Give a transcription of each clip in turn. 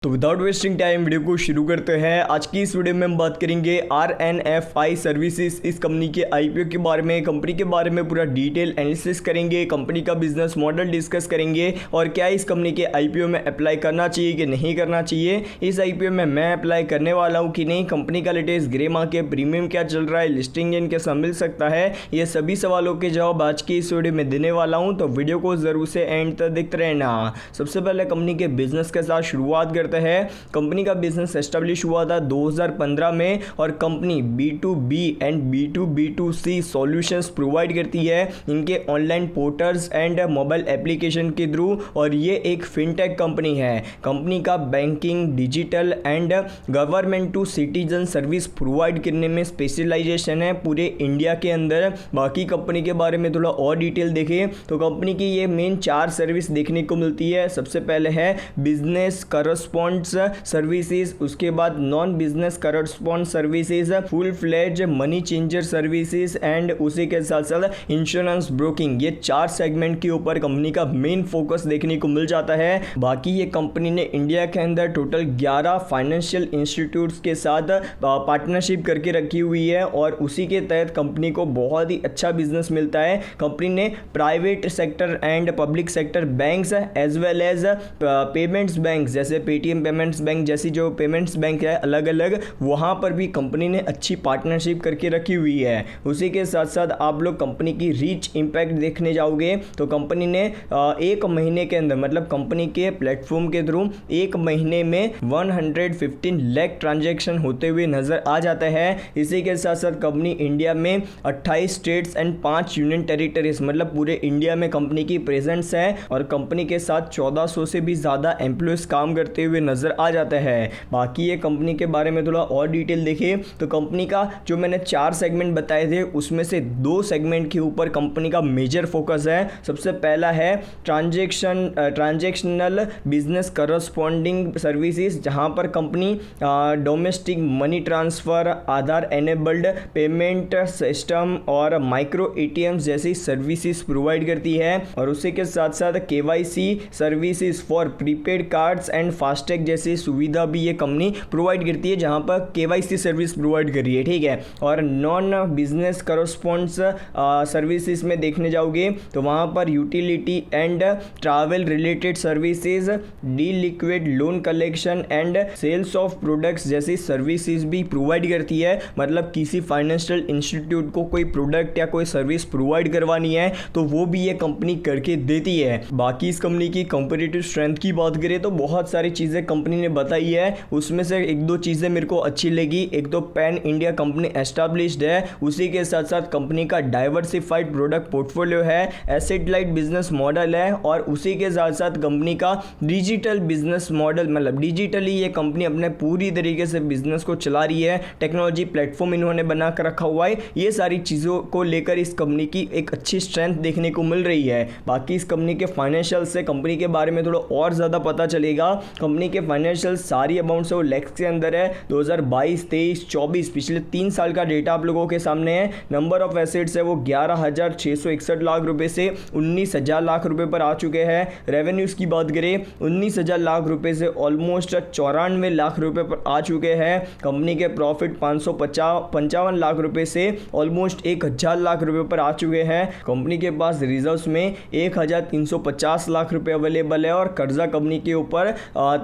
तो without wasting time video को शुरू करते हैं। आज की इस वीडियो में हम बात करेंगे RNFI सर्विसेज इस कंपनी के IPO के बारे में, कंपनी के बारे में पूरा डिटेल एनालिसिस करेंगे, कंपनी का बिजनेस मॉडल डिस्कस करेंगे और क्या इस कंपनी के IPO में अप्लाई करना चाहिए कि नहीं करना चाहिए, इस IPO में मैं अप्लाई करने वाला हूँ कि नहीं, कंपनी का लेटेस्ट ग्रे मार्केट प्रीमियम क्या चल रहा है, लिस्टिंग इन कैसा मिल सकता है, ये सभी सवालों के जवाब आज की इस वीडियो में देने वाला हूँ। तो वीडियो को जरूर से एंड तक देखते रहना। सबसे पहले कंपनी के बिजनेस के साथ शुरुआत करते हैं। कंपनी का बिजनेस एस्टेब्लिश हुआ था 2015 में और company B2B and B2B2C solutions provide करती है इनके online portals and mobile application के थ्रू, और ये एक फिनटेक कंपनी है। कंपनी का banking, digital and government to citizen service provide करने में स्पेशलाइजेशन है पूरे इंडिया के अंदर। बाकी कंपनी के बारे में थोड़ा और डिटेल देखें तो कंपनी की ये मेन 4 सर्विस देखने को मिलती है। सबसे पहले है बिजनेस करस्पॉन्ड्स सर्विसेज, उसके बाद non business correspond services, full fledge money changer services and उसी के साथ साथ इंश्योरेंस ब्रोकिंग। ये 4 सेगमेंट के ऊपर कंपनी का मेन फोकस देखने को मिल जाता है। बाकी ये कंपनी ने इंडिया के अंदर टोटल 11 फाइनेंशियल इंस्टीट्यूट्स के साथ पार्टनरशिप करके रखी हुई है और उसी के तहत कंपनी को बहुत ही अच्छा बिजनेस मिलता है। कंपनी ने private sector and public sector banks as well as payments bank जैसे पेटीएम पेमेंट्स बैंक जैसी जो पेमेंट्स बैंक है अलग अलग, वहाँ पर भी कंपनी ने अच्छी पार्टनरशिप करके रखी हुई है। उसी के साथ साथ आप लोग कंपनी की रीच इम्पैक्ट देखने जाओगे तो कंपनी ने एक महीने के अंदर, मतलब कंपनी के प्लेटफॉर्म के थ्रू एक महीने में 115 लाख ट्रांजैक्शन होते हुए नजर आ जाता है। इसी के साथ साथ कंपनी इंडिया में 28 स्टेट्स एंड 5 यूनियन टेरिटरीज, मतलब पूरे इंडिया में कंपनी की प्रेजेंस है और कंपनी के साथ 1400 से भी ज़्यादा एम्प्लॉयज काम करते हुए नजर आ जाता है। बाकी ये कंपनी के बारे में थोड़ा और डिटेल देखें तो कंपनी का जो मैंने 4 सेगमेंट बताए थे उसमें से 2 सेगमेंट के ऊपर कंपनी का मेजर फोकस है। सबसे पहला है ट्रांजैक्शनल बिजनेस करस्पॉन्डिंग सर्विसेज, जहां पर कंपनी डोमेस्टिक मनी ट्रांसफर, आधार एनेबल्ड पेमेंट सिस्टम और माइक्रो ATM जैसी सर्विसेज प्रोवाइड करती है और उसी के साथ साथ KYC services for prepaid cards and FASTag जैसी सुविधा भी ये कंपनी प्रोवाइड करती है, जहां पर KYC सर्विस प्रोवाइड कर रही है, ठीक है। और नॉन बिजनेस करस्पॉन्ड्स सर्विसेज में देखने जाओगे तो वहां पर utility and travel related services, de liquid loan collection and sales of products जैसी सर्विसेज भी प्रोवाइड करती है। मतलब किसी फाइनेंशियल इंस्टीट्यूट को कोई प्रोडक्ट या कोई सर्विस प्रोवाइड करवानी है तो वो भी ये कंपनी करके देती है। बाकी इस कंपनी की कंपैरेटिव स्ट्रेंथ की बात करें तो बहुत सारी चीज़ें कंपनी ने बताई है, उसमें से 1-2 चीज़ें मेरे को अच्छी लगी। एक तो पैन इंडिया कंपनी एस्टैब्लिश्ड है, उसी के साथ साथ कंपनी का डाइवर्सिफाइड प्रोडक्ट पोर्टफोलियो है, एसेट लाइट बिजनेस मॉडल है और उसी के साथ साथ कंपनी का डिजिटल बिजनेस मॉडल, मतलब डिजिटली ये कंपनी अपने पूरी तरीके से बिजनेस को चला रही है, टेक्नोलॉजी प्लेटफॉर्म इन्होंने बना कर रखा हुआ है। ये सारी चीज़ों को लेकर इस कंपनी की एक अच्छी स्ट्रेंथ देखने को मिल रही है। बाकी इस कंपनी के फाइनेंशियल से कंपनी के बारे में थोड़ा और ज़्यादा पता चलेगा। कंपनी के फाइनेंशियल सारी अमाउंट्स है वो लैक्स के अंदर है। 2022, 23, 24 पिछले 3 साल का डेटा आप लोगों के सामने है। नंबर ऑफ एसेट्स है वो 11,661 लाख रुपए से 19,000 लाख रुपए पर आ चुके हैं। रेवेन्यूज की बात करें 19,000 लाख रुपए से ऑलमोस्ट 94 लाख रुपए पर आ चुके हैं। कंपनी के प्रॉफिट 555 लाख रुपए से ऑलमोस्ट 1,000 लाख रुपए पर आ चुके हैं। कंपनी के पास रिजर्व्स में 1,350 लाख रुपए अवेलेबल है और कर्जा कंपनी के ऊपर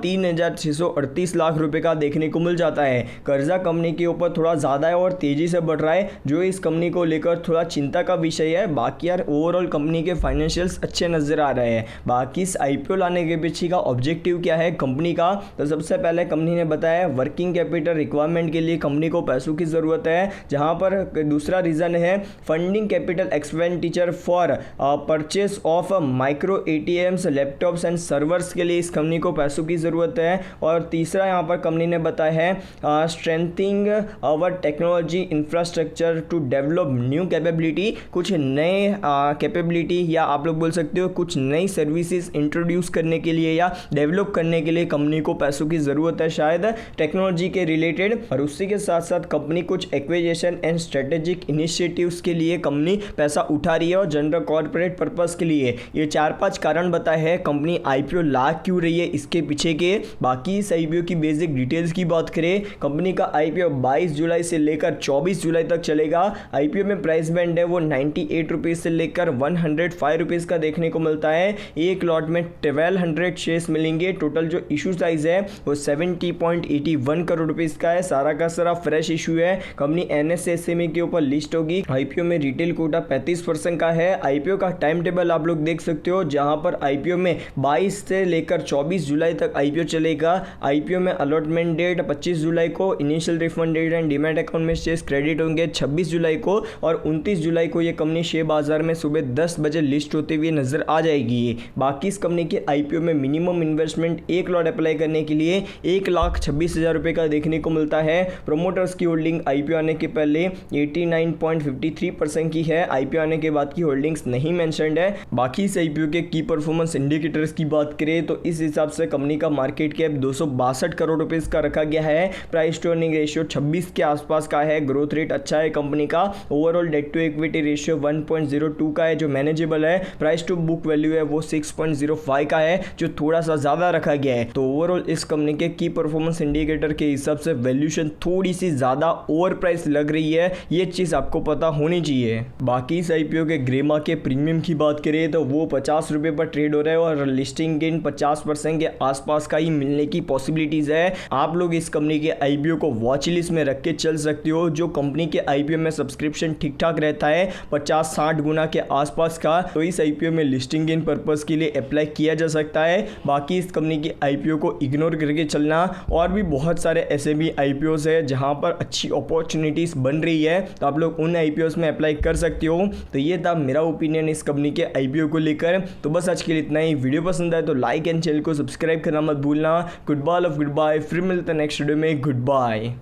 3,638 लाख रुपए का देखने को मिल जाता है। कर्जा कंपनी के ऊपर थोड़ा ज़्यादा है और तेज़ी से बढ़ रहा है, जो इस कंपनी को लेकर थोड़ा चिंता का विषय है। बाकी यार ओवरऑल कंपनी के फाइनेंशियल्स अच्छे नज़र आ रहे हैं। बाकी इस IPO लाने के पीछे का ऑब्जेक्टिव क्या है कंपनी का, तो सबसे पहले कंपनी ने बताया वर्किंग कैपिटल रिक्वायरमेंट के लिए कंपनी को पैसों की ज़रूरत है, जहाँ पर दूसरा रीज़न है funding capital expenditure for purchase of micro ATMs, laptops and servers के लिए इस कंपनी को पैसों की ज़रूरत है। और तीसरा यहाँ पर कंपनी ने बताया है strengthening our technology infrastructure to develop new capability, कुछ नए कैपेबिलिटी या आप लोग बोल सकते हो कुछ नई सर्विसेज इंट्रोड्यूस करने के लिए या डेवलप करने के लिए कंपनी को पैसों की ज़रूरत है शायद टेक्नोलॉजी के रिलेटेड। और उसी के साथ साथ कंपनी कुछ एक्विजिशन एंड स्ट्रेटेजिक इनिशिएटिव्स के लिए कंपनी पैसा उठा रही है और जनरल कॉर्पोरेट पर्पस के लिए। ये 4-5 कारण बताए हैं कंपनी IPO ला क्यों रही है, इसके पीछे के के। बाकी इस आईपीओ की बेसिक डिटेल्स की बात करें, कंपनी का आईपीओ 22 जुलाई से लेकर 24 जुलाई तक चलेगा। आईपीओ में प्राइस बैंड है वो 98 रुपीज़ से लेकर 105 रुपीज़ का देखने को मिलता है। एक लॉट में 1200 शेयर्स मिलेंगे। टोटल जो इशू साइज है वो 70.81 करोड़ रुपीज़ का है। सारा का सारा फ्रेश इशू है। कंपनी NSE के ऊपर लिस्ट होगी। आईपीओ में रिटेल कोटा 35% का है। आईपीओ का टाइम टेबल आप लोग देख सकते हो, जहां पर आईपीओ में 22 से लेकर 24 जुलाई तक आईपीओ चलेगा। आईपीओ में अलॉटमेंट डेट 25 जुलाई को, initial refund date and demat account में शेयर्स क्रेडिट होंगे 26 जुलाई को, और 29 जुलाई को ये कंपनी शेयर बाजार में सुबह 10 बजे लिस्ट होते हुए नजर आ जाएगी। बाकी इस कंपनी के आईपीओ में मिनिमम इन्वेस्टमेंट एक लॉट अप्लाई करने के लिए 1,26,000 रुपए का देखने को मिलता है। प्रोमोटर्स की होल्डिंग आईपीओ आने के पहले 89.53% की है। आईपीओ आने के बाद की होल्डिंग्स नहीं मेंशन्ड है। बाकी इस आईपीओ के की परफॉर्मेंस इंडिकेटर्स की बात करें तो इस हिसाब से कंपनी का मार्केट कैप 262 करोड़ रुपीस का रखा गया है। प्राइस टू अर्निंग रेशियो 26 के आसपास का है। ग्रोथ रेट अच्छा है कंपनी का। Overall debt to equity ratio 1.02 का है, जो मैनेजेबल है। प्राइस टू बुक वैल्यू है वो 6.05 का है, जो थोड़ा सा ज्यादा रखा गया है। तो ओवरऑल इस कंपनी के की परफॉर्मेंस इंडिकेटर के हिसाब से वैल्यूएशन थोड़ी सी ज्यादा ओवर प्राइस लग रही है। ये चीज आपको पता होनी चाहिए। बाकी इस आईपीओ के ग्रेमा के प्रीमियम की बात करें तो वो 50 रुपए पर ट्रेड हो रहा है और लिस्टिंग गेन 50% के आसपास का ही मिलने की पॉसिबिलिटीज है। आप लोग इस कंपनी के आईपीओ को वॉच लिस्ट में रख के चल सकते हो। जो कंपनी के आईपीओ में सब्सक्रिप्शन ठीक ठाक रहता है 50-60 गुना के आसपास का, तो इस आईपीओ में लिस्टिंग गेन पर्पस के लिए अप्लाई किया जा सकता है। बाकी इस कंपनी की आईपीओ को इग्नोर करके चलना। और भी बहुत सारे ऐसे भी आईपीओस है जहां पर अच्छी अपॉर्चुनिटीज बन रही है, तो आप लोग उन आईपीओस में अप्लाई कर सकते हो। तो ये था मेरा ओपिनियन इस कंपनी के आईपीओ को लेकर। तो बस आज के लिए इतना ही। वीडियो पसंद आए तो लाइक एंड चैनल को सब्सक्राइब करना मत भूलना। गुड बाय, फिर मिलते हैं नेक्स्ट वीडियो में। Good bye.